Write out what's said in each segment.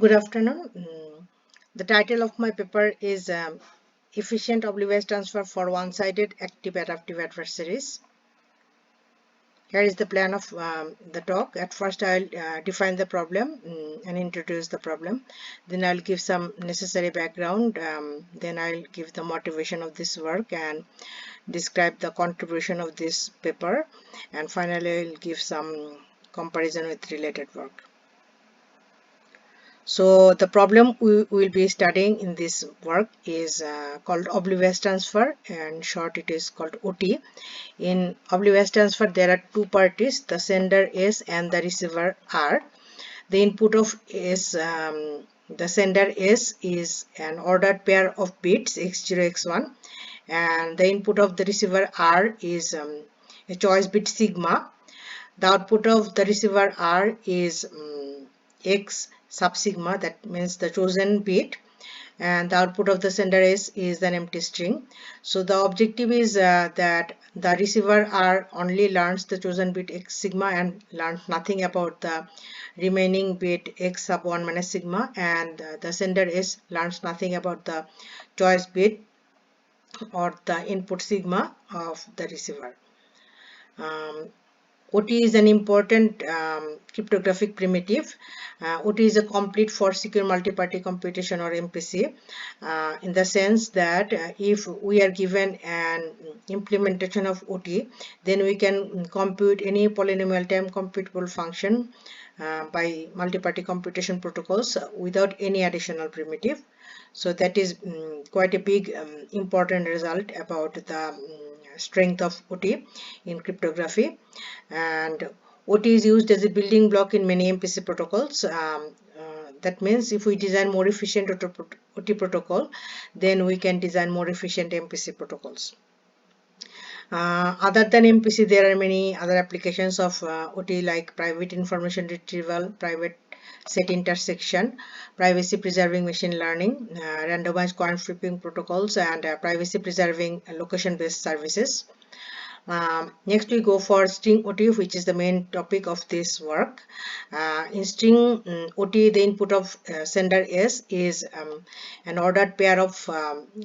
Good afternoon. The title of my paper is Efficient Oblivious Transfer for One-Sided Active Adaptive Adversaries. Here is the plan of the talk. At first, I'll define the problem and introduce the problem. Then I'll give some necessary background. Then I'll give the motivation of this work and describe the contribution of this paper. And finally, I'll give some comparison with related work. So the problem we will be studying in this work is called Oblivious Transfer, and short it is called OT. In Oblivious Transfer there are two parties, the sender S and the receiver R. The input of S, the sender S is an ordered pair of bits x0 x1, and the input of the receiver R is a choice bit sigma. The output of the receiver R is x sub sigma, that means the chosen bit, and the output of the sender is an empty string. So the objective is that the receiver R only learns the chosen bit x sigma and learns nothing about the remaining bit x sub 1 minus sigma, and the sender S learns nothing about the choice bit or the input sigma of the receiver. OT is an important cryptographic primitive. OT is a complete for secure multi-party computation, or MPC, in the sense that if we are given an implementation of OT, then we can compute any polynomial time computable function by multi-party computation protocols without any additional primitive. So that is quite a big important result about the strength of OT in cryptography. And OT is used as a building block in many MPC protocols. That means if we design more efficient OT protocol, then we can design more efficient MPC protocols. Other than MPC, there are many other applications of OT, like private information retrieval, private set intersection, privacy preserving machine learning, randomized coin flipping protocols, and privacy preserving location based services. Next we go for string OT, which is the main topic of this work. In string OT, the input of sender S is an ordered pair of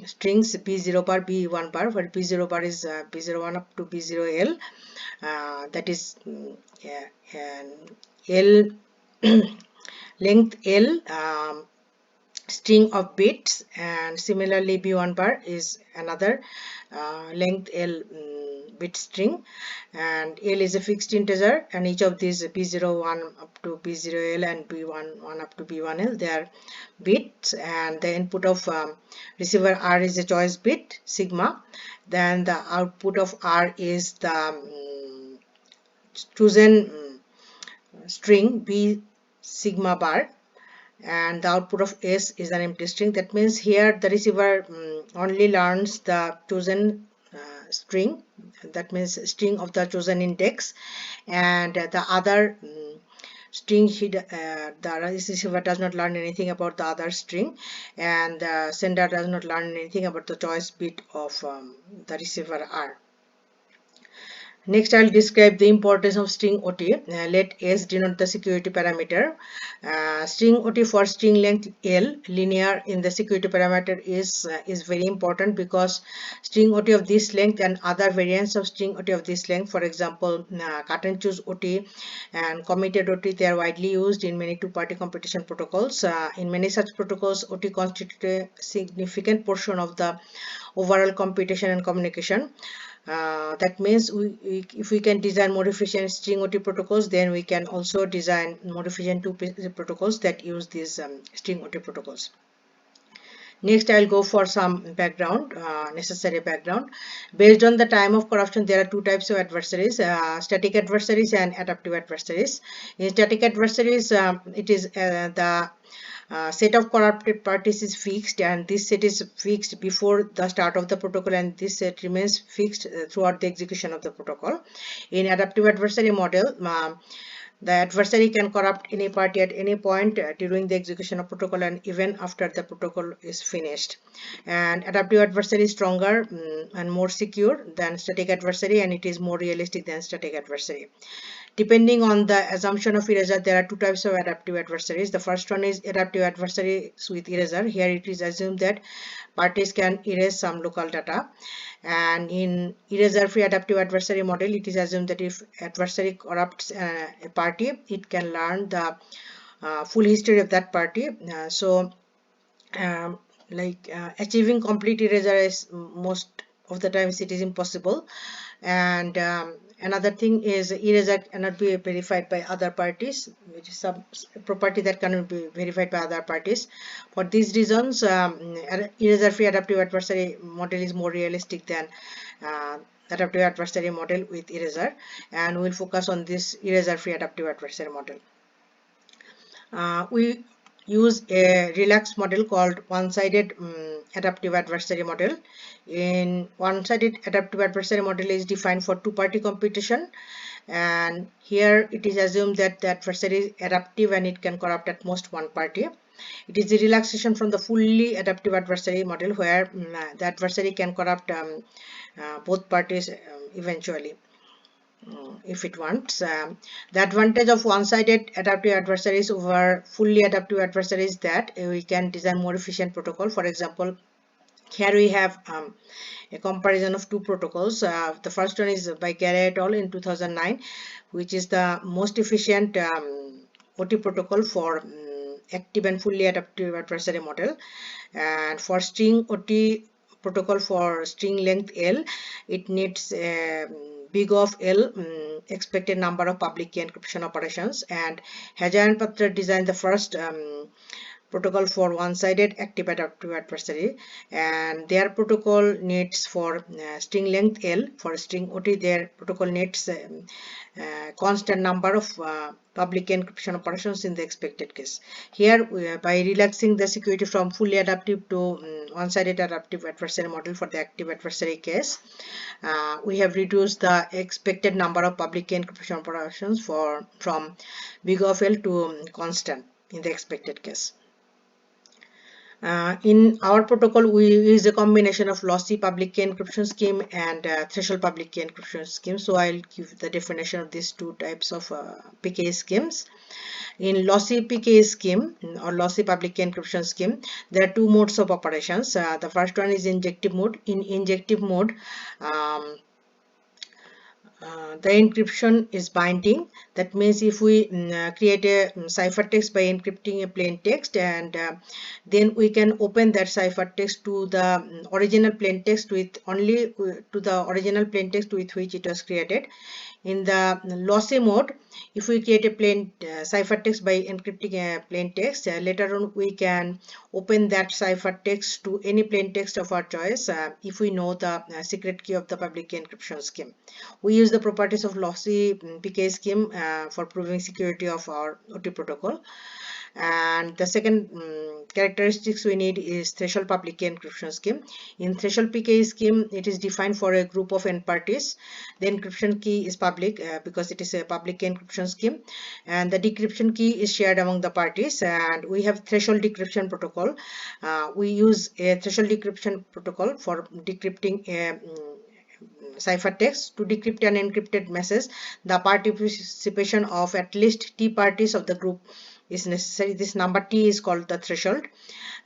strings B0 bar, B1 bar, where B0 bar is B01 up to B0L. That is L length L string of bits, and similarly B1 bar is another length L bit string, and L is a fixed integer, and each of these B01 up to B0L and B11 up to B1L, they are bits, and the input of receiver R is a choice bit sigma. Then the output of R is the chosen string B sigma bar, and the output of S is an empty string. That means here the receiver only learns the chosen string, that means string of the chosen index, and the other string the receiver does not learn anything about the other string, and the sender does not learn anything about the choice bit of the receiver R. Next, I'll describe the importance of string OT. Let S denote the security parameter. String OT for string length L, linear in the security parameter, is very important, because string OT of this length and other variants of string OT of this length, for example, cut and choose OT and committed OT, they are widely used in many two-party computation protocols. In many such protocols, OT constitutes a significant portion of the overall computation and communication. That means if we can design more efficient string OT protocols, then we can also design more efficient two protocols that use these string OT protocols. Next, I'll go for some background, necessary background. Based on the time of corruption, there are two types of adversaries, static adversaries and adaptive adversaries. In static adversaries, it is the set of corrupted parties is fixed, and this set is fixed before the start of the protocol, and this set remains fixed throughout the execution of the protocol. In adaptive adversary model, the adversary can corrupt any party at any point during the execution of protocol and even after the protocol is finished. And adaptive adversary is stronger and more secure than static adversary, and it is more realistic than static adversary. depending on the assumption of erasure, there are two types of adaptive adversaries. The first one is adaptive adversaries with erasure. Here it is assumed that parties can erase some local data, and in erasure free adaptive adversary model, it is assumed that if adversary corrupts a party, it can learn the full history of that party. Um, achieving complete erasure is most of the times it is impossible. And another thing is erasure cannot be verified by other parties, which is some property that cannot be verified by other parties. For these reasons, erasure free adaptive adversary model is more realistic than adaptive adversary model with erasure, and we'll focus on this erasure free adaptive adversary model. We use a relaxed model called one-sided adaptive adversary model. In one-sided adaptive adversary model is defined for two-party competition, and here it is assumed that the adversary is adaptive and it can corrupt at most one party. It is a relaxation from the fully adaptive adversary model where the adversary can corrupt both parties eventually. If it wants. The advantage of one-sided adaptive adversaries over fully adaptive adversaries is that we can design more efficient protocol. For example, here we have a comparison of two protocols. The first one is by Gary et al. In 2009, which is the most efficient OT protocol for active and fully adaptive adversary model. And for string OT protocol for string length L, it needs big of L expected number of public key encryption operations, and Haja and Patra designed the first protocol for one-sided active adaptive adversary, and their protocol needs for string length L. For string OT, their protocol needs constant number of public encryption operations in the expected case. Here, by relaxing the security from fully adaptive to one-sided adaptive adversary model for the active adversary case, we have reduced the expected number of public key encryption operations from big of L to constant in the expected case. In our protocol, we use a combination of lossy public key encryption scheme and threshold public key encryption scheme. So I'll give the definition of these two types of PK schemes. In lossy PK scheme or lossy public key encryption scheme, there are two modes of operations. The first one is injective mode. In injective mode, the encryption is binding. That means if we create a ciphertext by encrypting a plain text, and then we can open that ciphertext to the original plain text with only to the original plain text with which it was created. In the lossy mode, if we create a plain ciphertext by encrypting a plain text, later on we can open that ciphertext to any plain text of our choice if we know the secret key of the public key encryption scheme. We use the properties of lossy PK scheme for proving security of our OT protocol. And the second characteristics we need is threshold public key encryption scheme. In threshold PK scheme, it is defined for a group of n parties. The encryption key is public because it is a public key encryption scheme, and the decryption key is shared among the parties. And we have threshold decryption protocol. We use a threshold decryption protocol for decrypting a ciphertext. To decrypt an encrypted message, the participation of at least T parties of the group is necessary. This number T is called the threshold.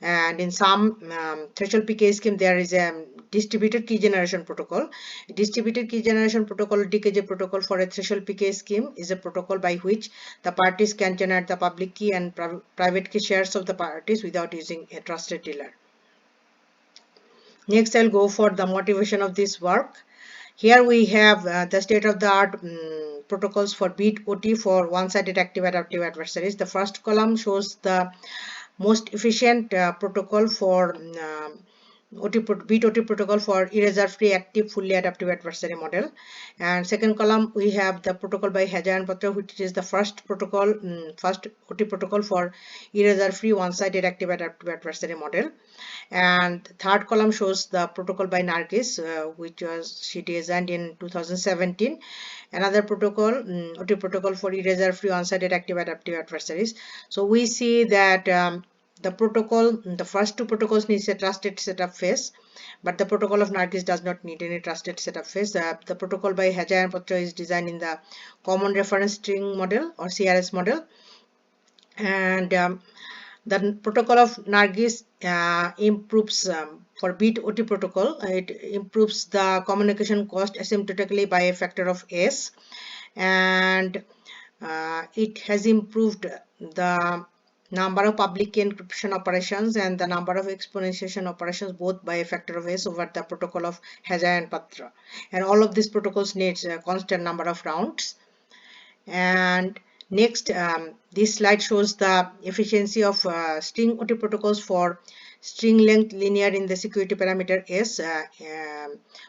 And in some threshold PK scheme, there is a distributed key generation protocol. Distributed key generation protocol, DKG protocol for a threshold PK scheme, is a protocol by which the parties can generate the public key and private key shares of the parties without using a trusted dealer. Next, I'll go for the motivation of this work. Here we have the state-of-the-art protocols for bit OT for one-sided active adaptive adversaries. The first column shows the most efficient protocol for bit OT protocol for erasure-free active fully adaptive adversary model. And second column we have the protocol by Haja and Patra, which is the first protocol, first OT protocol for erasure-free one-sided active adaptive adversary model. And third column shows the protocol by Nargis, which was she designed in 2017. Another protocol, OT protocol for erasure-free one-sided active adaptive adversaries. So we see that the first two protocols needs a trusted setup phase, but the protocol of Nargis does not need any trusted setup phase. The protocol by Haja and Patra is designed in the Common Reference String Model or CRS model, and the protocol of Nargis improves for bit OT protocol. It improves the communication cost asymptotically by a factor of S, and it has improved the number of public key encryption operations and the number of exponentiation operations both by a factor of S over the protocol of Haja and Patra. And all of these protocols needs a constant number of rounds. And next, this slide shows the efficiency of string OT protocols for string length linear in the security parameter S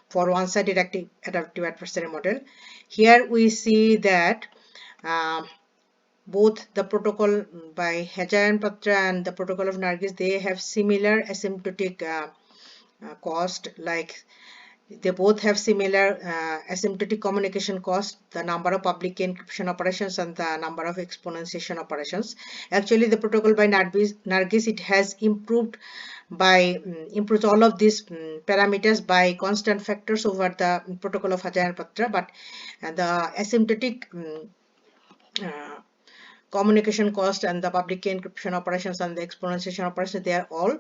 for one-sided adaptive adversary model. Here we see that both the protocol by Haja and Patra and the protocol of Nargis, they have similar asymptotic cost, like they both have similar asymptotic communication cost, the number of public key encryption operations and the number of exponentiation operations. Actually, the protocol by Nargis, it has improved improves all of these parameters by constant factors over the protocol of Haja and Patra, but the asymptotic communication cost and the public key encryption operations and the exponentiation operations, they are all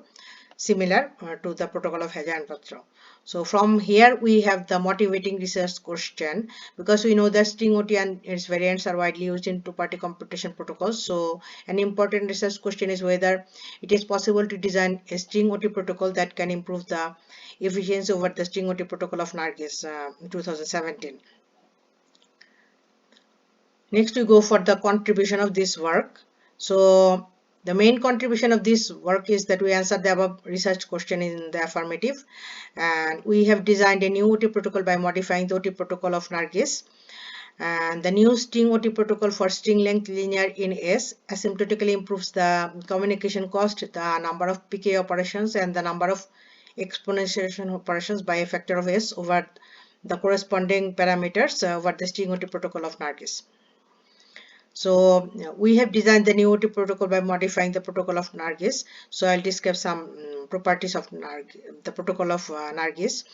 similar to the protocol of Haja and Patra. So from here we have the motivating research question, because we know that string OT and its variants are widely used in two-party computation protocols. So an important research question is whether it is possible to design a string OT protocol that can improve the efficiency over the string OT protocol of Nargis in 2017. Next we go for the contribution of this work. So the main contribution of this work is that we answered the above research question in the affirmative, and we have designed a new OT protocol by modifying the OT protocol of Nargis. And the new string OT protocol for string length linear in S asymptotically improves the communication cost, the number of PK operations and the number of exponentiation operations by a factor of S over the corresponding parameters over the string OT protocol of Nargis. So we have designed the new OT protocol by modifying the protocol of Nargis. So I'll describe some properties of the protocol of Nargis.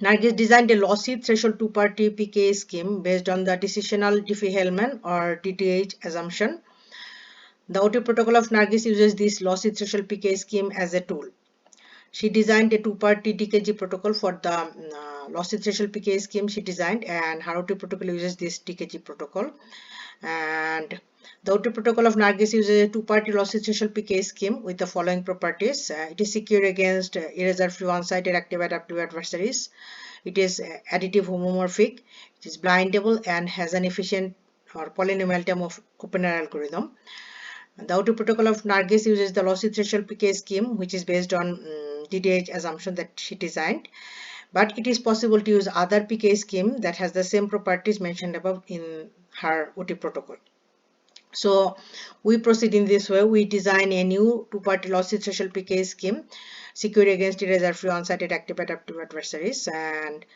Nargis designed a lossy threshold two-party PK scheme based on the decisional Diffie-Hellman or DTH assumption. The OT protocol of Nargis uses this lossy threshold PK scheme as a tool. She designed a two-party DKG protocol for the lossy threshold PK scheme she designed, and her OT protocol uses this DKG protocol. And the OT protocol of Nargis uses a two-party lossy threshold PK scheme with the following properties. It is secure against erasure-free one-sided active adaptive adversaries. It is additive homomorphic. It is blindable and has an efficient or polynomial term of opener algorithm. The OT protocol of Nargis uses the lossy threshold PK scheme, which is based on DTH assumption that she designed, but it is possible to use other PK scheme that has the same properties mentioned above in her OT protocol. So we proceed in this way. We design a new two-party lossy threshold PK scheme secure against erasure-free one-sided active adaptive adversaries, and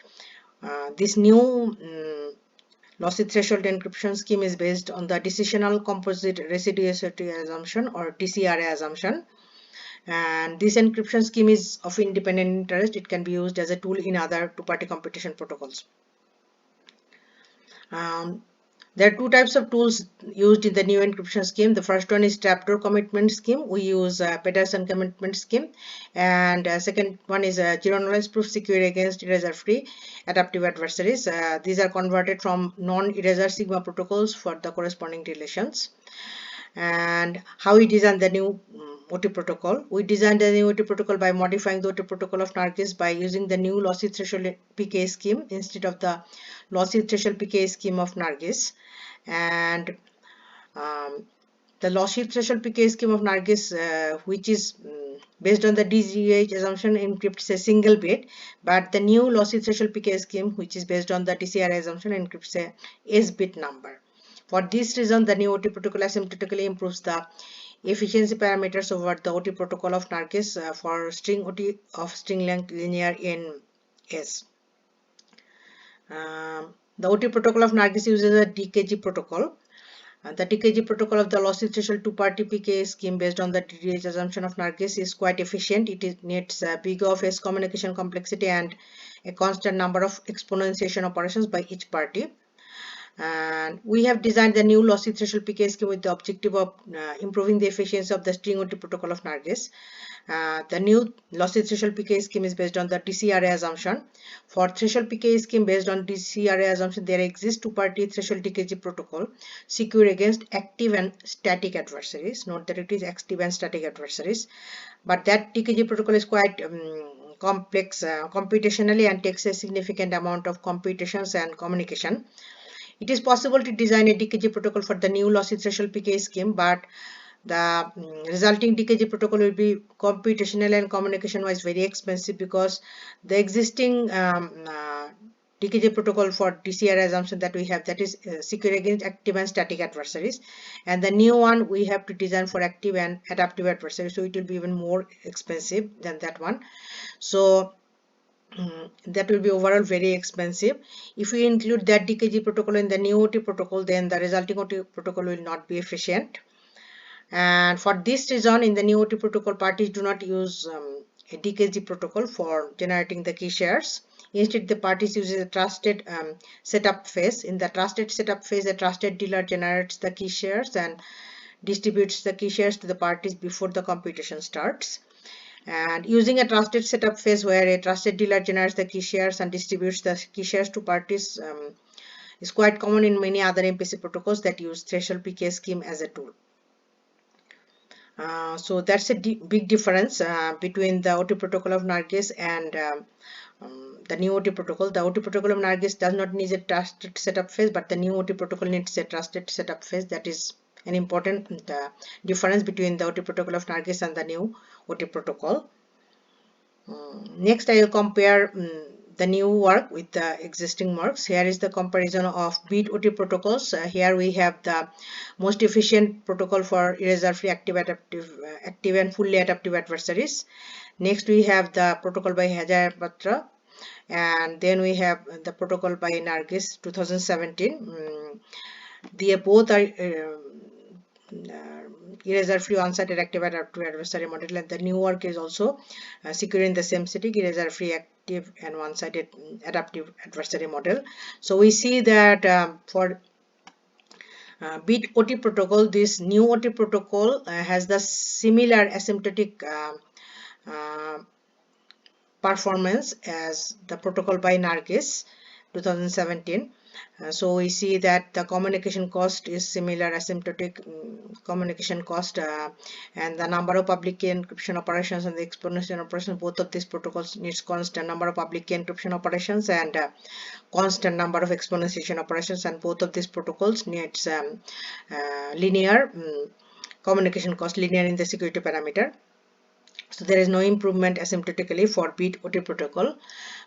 this new lossy threshold encryption scheme is based on the decisional composite residue assumption or DCRA assumption. And this encryption scheme is of independent interest. It can be used as a tool in other two-party computation protocols. There are two types of tools used in the new encryption scheme. The first one is trapdoor commitment scheme. We use Peterson commitment scheme, and second one is zero knowledge proof secure against erasure-free adaptive adversaries. These are converted from non-erasure sigma protocols for the corresponding relations. And how we design the new OT protocol. We designed the new OT protocol by modifying the OT protocol of Nargis by using the new lossy threshold PK scheme instead of the lossy threshold PK scheme of Nargis. And the lossy threshold PK scheme of Nargis, which is based on the DGH assumption, encrypts a single bit, but the new lossy threshold PK scheme, which is based on the DCRA assumption, encrypts a S-bit number. For this reason, the new OT protocol asymptotically improves the efficiency parameters over the OT protocol of Nargis for string OT of string length linear in S. The OT protocol of Nargis uses a DKG protocol. The TKG protocol of the lossy threshold two-party PK scheme based on the DDH assumption of Nargis is quite efficient. It needs a big of S communication complexity and a constant number of exponentiation operations by each party. And we have designed the new lossy threshold PK scheme with the objective of improving the efficiency of the string OT protocol of Nargis. The new lossy threshold PK scheme is based on the DCRA assumption. For threshold PK scheme based on DCRA assumption, there exists two-party threshold TKG protocol secure against active and static adversaries. Note that it is active and static adversaries. But that TKG protocol is quite complex computationally and takes a significant amount of computations and communication. It is possible to design a DKG protocol for the new lossy threshold PK scheme, but the resulting DKG protocol will be computational and communication wise very expensive, because the existing DKG protocol for DCR assumption that we have, that is secure against active and static adversaries, and the new one we have to design for active and adaptive adversaries, so it will be even more expensive than that one. So that will be overall very expensive. If we include that DKG protocol in the new OT protocol, then the resulting OT protocol will not be efficient. And for this reason, in the new OT protocol, parties do not use a DKG protocol for generating the key shares. Instead, the parties use a trusted setup phase. In the trusted setup phase, a trusted dealer generates the key shares and distributes the key shares to the parties before the computation starts. And using a trusted setup phase where a trusted dealer generates the key shares and distributes the key shares to parties is quite common in many other MPC protocols that use threshold PK scheme as a tool. So that's a big difference between the OT protocol of Nargis and the new OT protocol. The OT protocol of Nargis does not need a trusted setup phase, but the new OT protocol needs a trusted setup phase. That is an important difference between the OT protocol of Nargis and the new OT protocol. Next, I will compare the new work with the existing works. Here is the comparison of bit OT protocols. Here we have the most efficient protocol for erasure-free active and fully adaptive adversaries. Next, we have the protocol by Hajayapatra, and then we have the protocol by Nargis 2017. They both are erasure-free on-site active adaptive adversary model, and the new work is also securing the same setting, erasure-free active and one-sided adaptive adversary model. So we see that for bit OT protocol, this new OT protocol has the similar asymptotic performance as the protocol by Nargis 2017. So we see that the communication cost is similar, asymptotic communication cost, and the number of public key encryption operations and the exponential operations, both of these protocols needs constant number of public key encryption operations and constant number of exponentiation operations, and both of these protocols needs linear communication cost, linear in the security parameter. So there is no improvement asymptotically for bit OT protocol.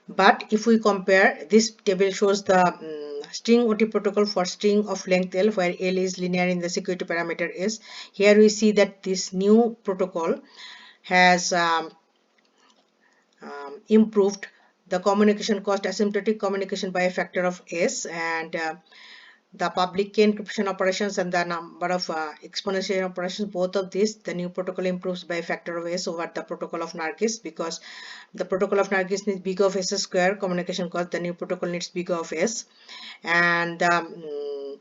But if we compare, this table shows the string OT protocol for string of length L, where L is linear in the security parameter S. Here we see that this new protocol has improved the communication cost, asymptotic communication, by a factor of S, and the public key encryption operations and the number of exponential operations, both of these, the new protocol improves by a factor of S over the protocol of Nargis, because the protocol of Nargis needs big of S square communication cost, the new protocol needs big of S. And the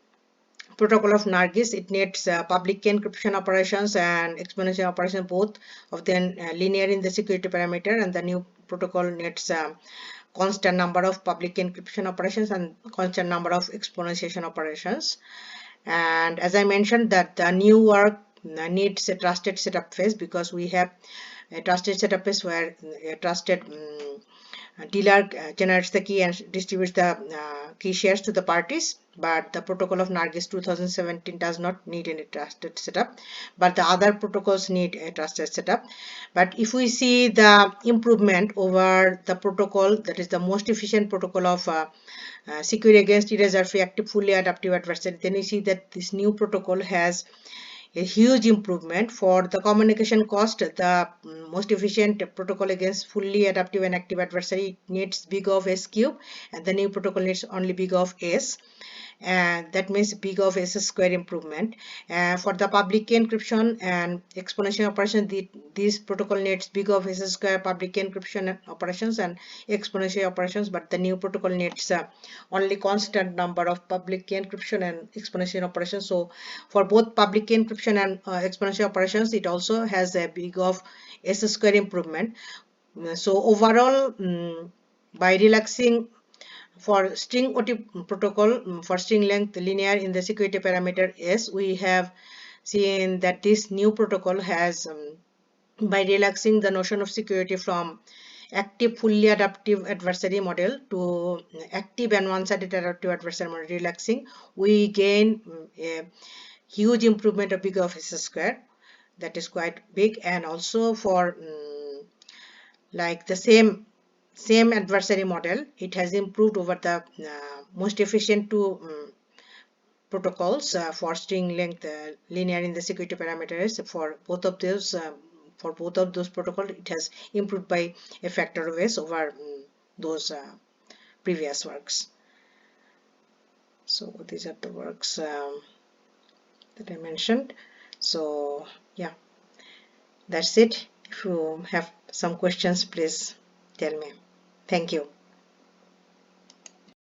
protocol of Nargis, it needs public key encryption operations and exponential operations, both of them linear in the security parameter, and the new protocol needs constant number of public encryption operations and constant number of exponentiation operations. And as I mentioned, that the new work needs a trusted setup phase, because we have a trusted setup phase where a trusted dealer generates the key and distributes the key shares to the parties. But the protocol of Nargis 2017 does not need any trusted setup, but the other protocols need a trusted setup. But if we see the improvement over the protocol that is the most efficient protocol of security against erasure-free active fully adaptive adversary, then we see that this new protocol has a huge improvement. For the communication cost, the most efficient protocol against fully adaptive and active adversary needs big of S cube, and the new protocol needs only big of S. and that means big of S square improvement. For the public key encryption and exponential operation, this protocol needs big of S square public key encryption operations and exponential operations, but the new protocol needs only constant number of public key encryption and exponential operations. So for both public key encryption and exponential operations, it also has a big of S square improvement. So overall, by relaxing for string OT protocol, for string length linear in the security parameter S, we have seen that this new protocol has, by relaxing the notion of security from active fully adaptive adversary model to active and one-sided adaptive adversary model, relaxing, we gain a huge improvement of big of S square. That is quite big. And also for like the same adversary model, it has improved over the most efficient two protocols for string length linear in the security parameters. For both of those protocols, it has improved by a factor of s over those previous works. So these are the works that I mentioned. So yeah, that's it. If you have some questions, please tell me. Thank you.